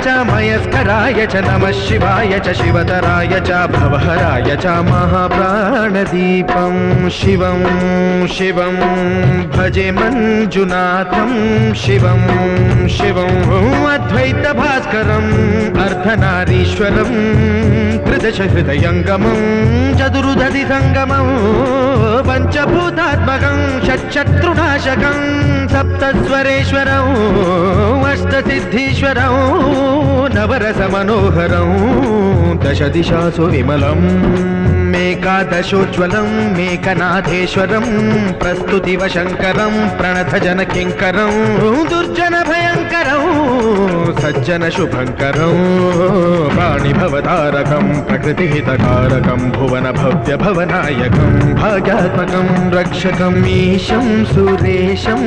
च मयस्कराय च नमः शिवाय च शिवतराय च भवहराय च महाप्राणदीपं शिवं शिवं भजे मञ्जुनाथं शिवं शिवं अद्वैतभास्करम् अर्धनारीश्वरं त्रिदश हृदयङ्गमं चतुर्दधिसङ्गमं पञ्चभूतात्मकं षट्शत्रुनाशकं सप्तस्वरेश्वरं अष्टसिद्धीश्वरं नवरसमनोहरं दशदिशासु विमलम् मेकादशोज्ज्वलं मेकनाथेश्वरं प्रस्तुतिवशङ्करं प्रणतजनकिङ्करं दुर्जनभयङ्करं सज्जनशुभङ्करं प्राणिभवतारकं प्रकृतिहितकारकं भुवनभव्यभवनायकं भाग्यात्मकं रक्षकम् ईशं सुरेशं